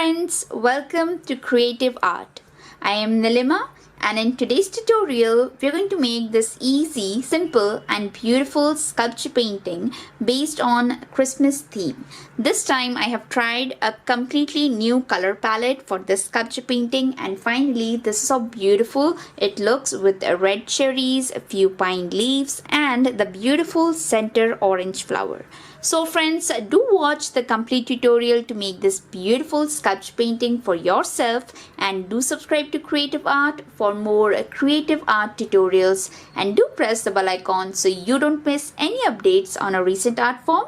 friends, welcome to Creative Art. I am Nilima and in today's tutorial we are going to make this easy, simple and beautiful sculpture painting based on Christmas theme. This time I have tried a completely new color palette for this sculpture painting and finally this is how beautiful it looks with red cherries, a few pine leaves and the beautiful center orange flower. So friends, do watch the complete tutorial to make this beautiful sculpture painting for yourself and do subscribe to Creative Art for more creative art tutorials and do press the bell icon so you don't miss any updates on a recent art form.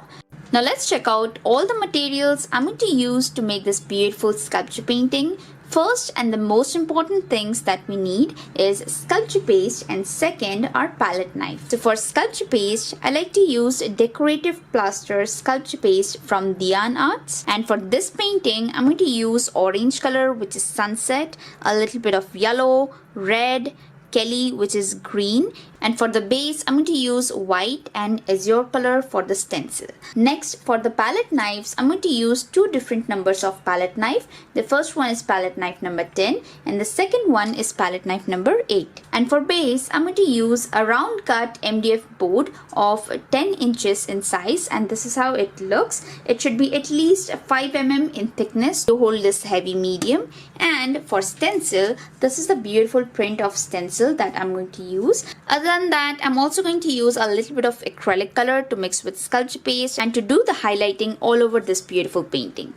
Now let's check out all the materials I'm going to use to make this beautiful sculpture painting. First and the most important things that we need is sculpture paste and second are palette knife. So for sculpture paste, I like to use decorative plaster sculpture paste from Decor1ative and for this painting, I'm going to use orange color which is sunset, a little bit of yellow, red, Kelly which is green and for the base I'm going to use white and azure color for the stencil. Next for the palette knives I'm going to use two different numbers of palette knife. The first one is palette knife number 10 and the second one is palette knife number 8. And for base I'm going to use a round cut MDF board of 10 inches in size and this is how it looks. It should be at least 5 mm in thickness to hold this heavy medium. And for stencil, this is the beautiful print of stencil that I'm going to use. Other than that, I'm also going to use a little bit of acrylic color to mix with sculpture paste and to do the highlighting all over this beautiful painting.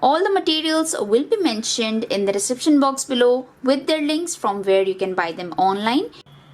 All the materials will be mentioned in the description box below with their links from where you can buy them online.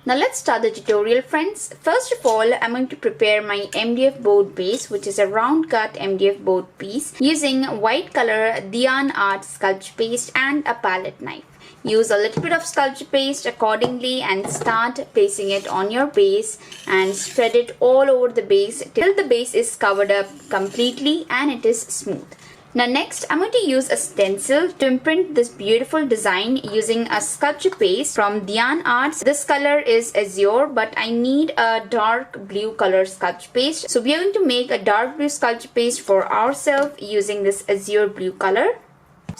Now let's start the tutorial friends. First of all, I'm going to prepare my MDF board base which is a round cut MDF board piece using white color Decor1ative sculpture paste and a palette knife. Use a little bit of sculpture paste accordingly and start placing it on your base and spread it all over the base till the base is covered up completely and it is smooth. Now next I'm going to use a stencil to imprint this beautiful design using a sculpture paste from Decor1ative. This color is azure but I need a dark blue color sculpture paste. So we are going to make a dark blue sculpture paste for ourselves using this azure blue color.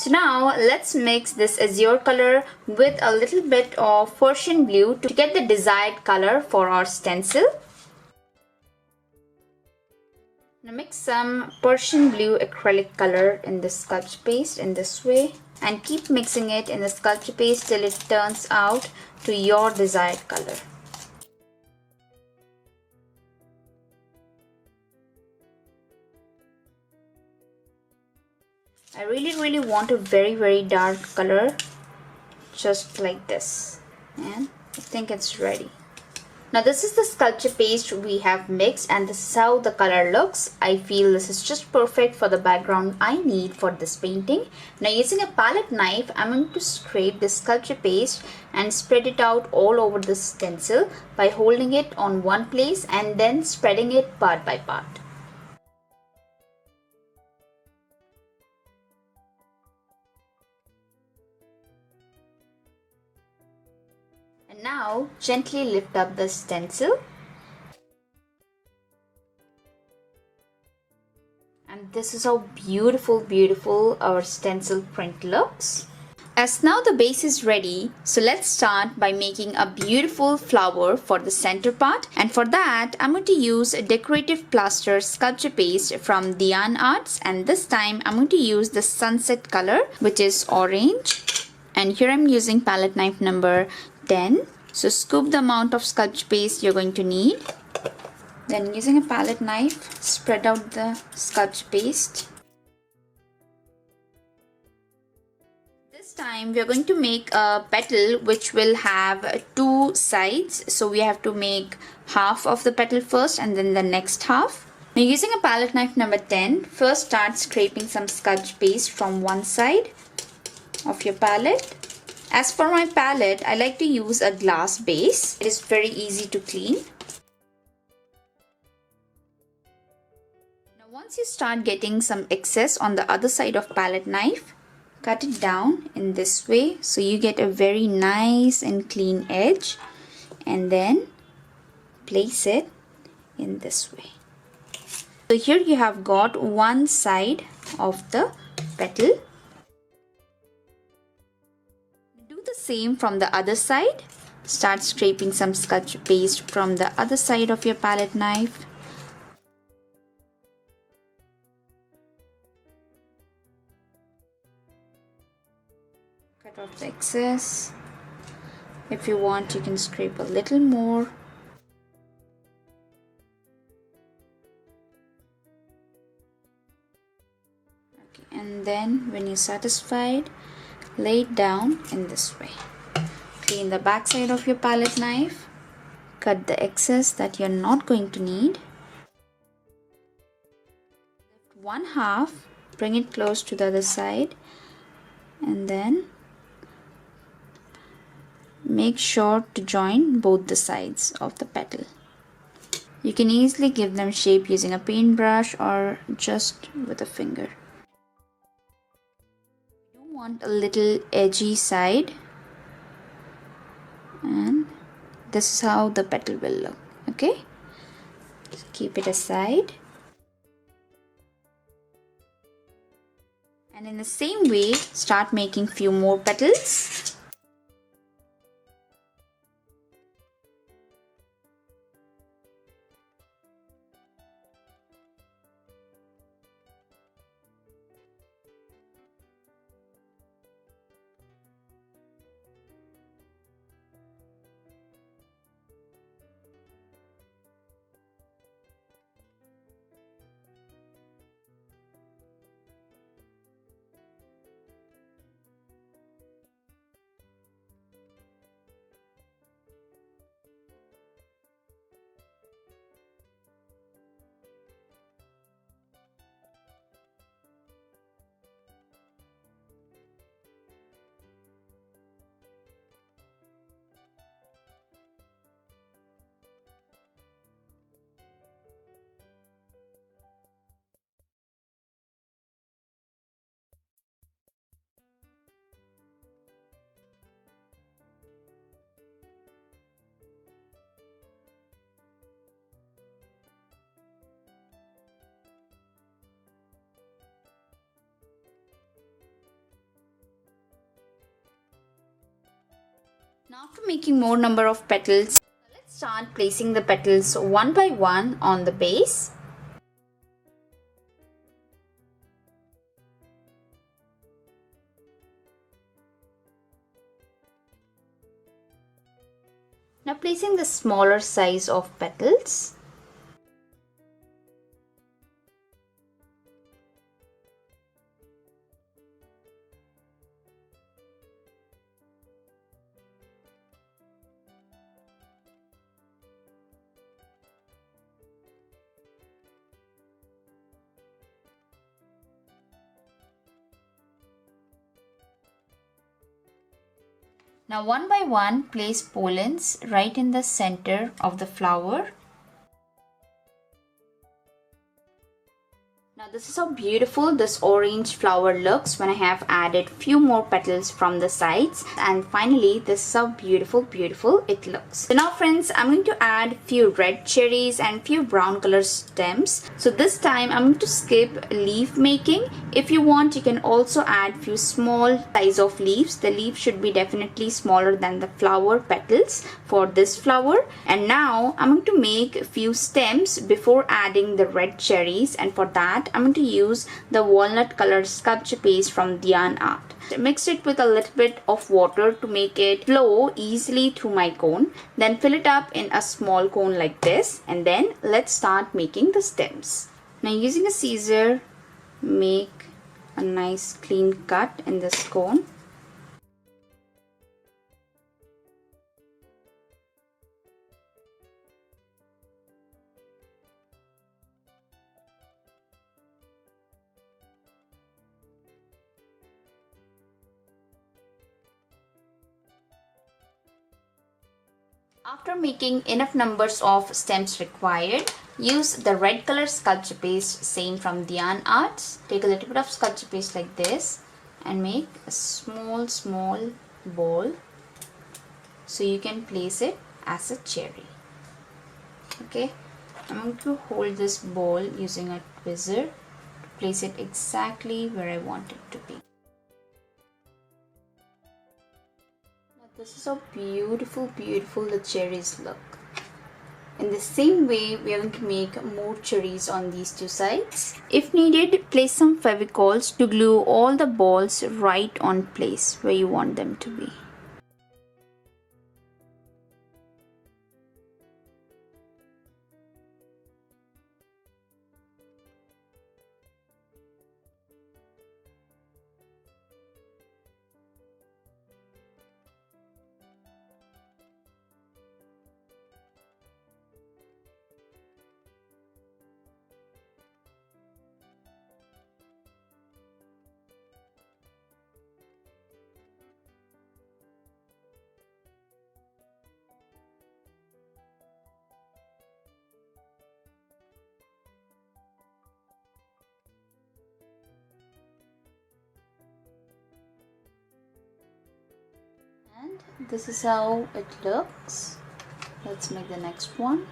So now let's mix this azure color with a little bit of Persian blue to get the desired color for our stencil. Now mix some Persian blue acrylic color in the sculpture paste in this way and keep mixing it in the sculpture paste till it turns out to your desired color. I really want a very dark color just like this and I think it's ready. Now this is the sculpture paste we have mixed and this is how the color looks. I feel this is just perfect for the background I need for this painting. Now using a palette knife, I'm going to scrape the sculpture paste and spread it out all over the stencil by holding it on one place and then spreading it part by part. And now gently lift up the stencil and this is how beautiful our stencil print looks. As now the base is ready, so let's start by making a beautiful flower for the center part and for that I'm going to use a decorative plaster sculpture paste from Decor1ative and this time I'm going to use the sunset color which is orange and here I'm using palette knife number 10. So scoop the amount of sculpture paste you're going to need. Then using a palette knife, spread out the sculpture paste. This time we are going to make a petal which will have two sides. So we have to make half of the petal first and then the next half. Now using a palette knife number 10, first start scraping some sculpture paste from one side of your palette. As for my palette, I like to use a glass base. It is very easy to clean. Now once you start getting some excess on the other side of palette knife, cut it down in this way so you get a very nice and clean edge and then place it in this way. So here you have got one side of the petal. same from the other side. Start scraping some sculpture paste from the other side of your palette knife. Cut off the excess. If you want, you can scrape a little more. Okay, and then when you're satisfied, lay it down in this way. Clean the back side of your palette knife. Cut the excess that you're not going to need. Lift one half, bring it close to the other side, and then make sure to join both the sides of the petal. You can easily give them shape using a paintbrush or just with a finger. You want a little edgy side, and this is how the petal will look. Okay, just keep it aside. And in the same way, start making few more petals. Now after making more number of petals, let's start placing the petals one by one on the base. Now placing the smaller size of petals. Now one by one, place pollens right in the center of the flower. Now this is how beautiful this orange flower looks when I have added few more petals from the sides, and finally this is how beautiful it looks. So now friends, I'm going to add few red cherries and few brown color stems. So this time I'm going to skip leaf making. If you want, you can also add few small size of leaves. The leaf should be definitely smaller than the flower petals for this flower. And now I'm going to make a few stems before adding the red cherries, and for that I'm going to use the walnut colored sculpture paste from Decor1ative. Mix it with a little bit of water to make it flow easily through my cone. Then fill it up in a small cone like this, and then let's start making the stems. Now using a scissor, make a nice clean cut in this cone. After making enough numbers of stems required, use the red color sculpture paste, same from Decor1ative. Take a little bit of sculpture paste like this and make a small ball so you can place it as a cherry. Okay, I'm going to hold this ball using a tweezer to place it exactly where I want it to be. This is how beautiful the cherries look. In the same way, we are going to make more cherries on these two sides. If needed, place some fevicols to glue all the balls right on place where you want them to be. And this is how it looks. Let's make the next one.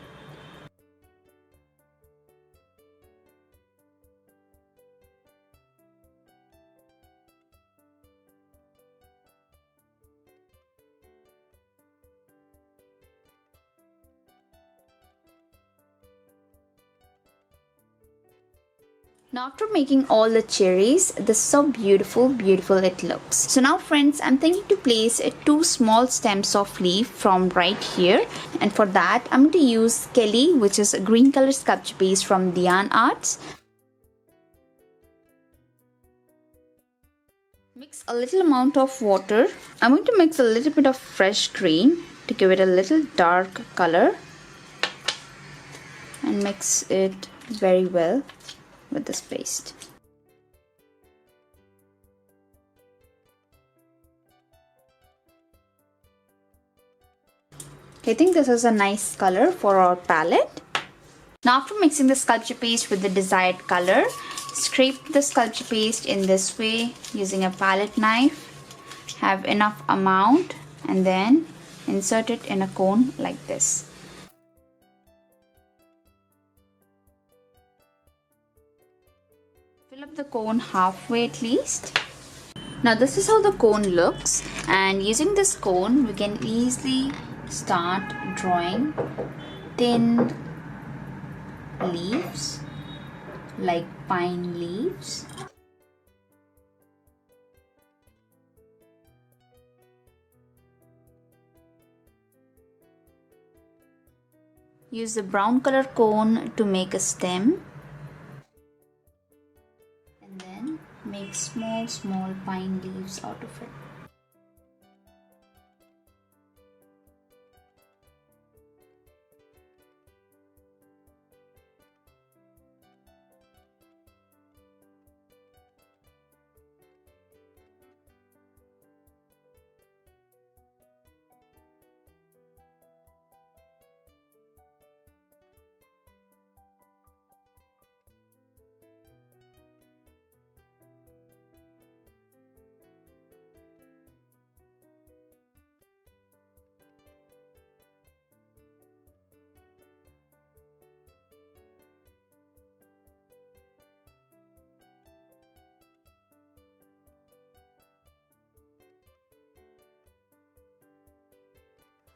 Now after making all the cherries, this is how beautiful it looks. So now friends, I'm thinking to place two small stems of leaf from right here, and for that I'm going to use Kelly, which is a green color sculpture paste from Decor1ative. Mix a little amount of water. I'm going to mix a little bit of fresh green to give it a little dark color and mix it very well with this paste. I think this is a nice color for our palette. Now after mixing the sculpture paste with the desired color, scrape the sculpture paste in this way using a palette knife. Have enough amount and then insert it in a cone like this. Fill up the cone halfway at least. Now this is how the cone looks, and using this cone we can easily start drawing thin leaves like pine leaves. Use the brown color cone to make a stem. And then make small pine leaves out of it.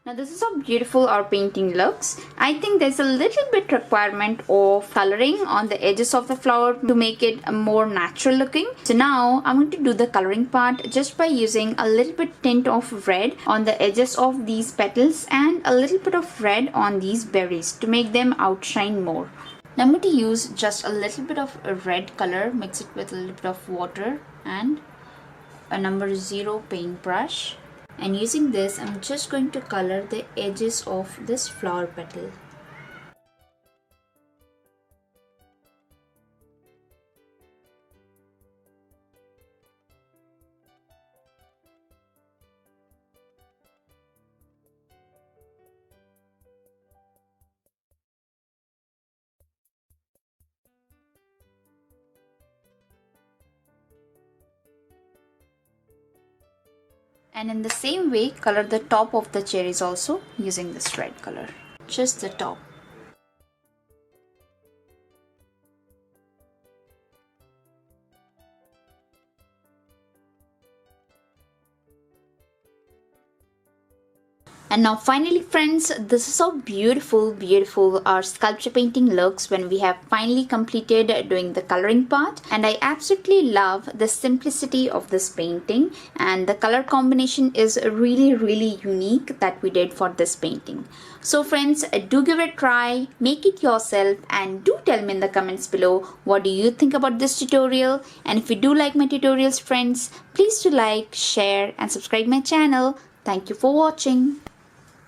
Now this is how beautiful our painting looks. I think there's a little bit requirement of coloring on the edges of the flower to make it more natural looking. So now I'm going to do the coloring part just by using a little bit tint of red on the edges of these petals and a little bit of red on these berries to make them outshine more. Now I'm going to use just a little bit of a red color, mix it with a little bit of water and a number 0 paintbrush. And using this, I'm just going to color the edges of this flower petal. And in the same way, color the top of the cherries also using this red color. Just the top. And now finally friends, this is how beautiful our sculpture painting looks when we have finally completed doing the coloring part. And I absolutely love the simplicity of this painting, and the color combination is really unique that we did for this painting. So friends, do give it a try, make it yourself, and do tell me in the comments below what do you think about this tutorial. And if you do like my tutorials friends, please do like, share and subscribe my channel. Thank you for watching.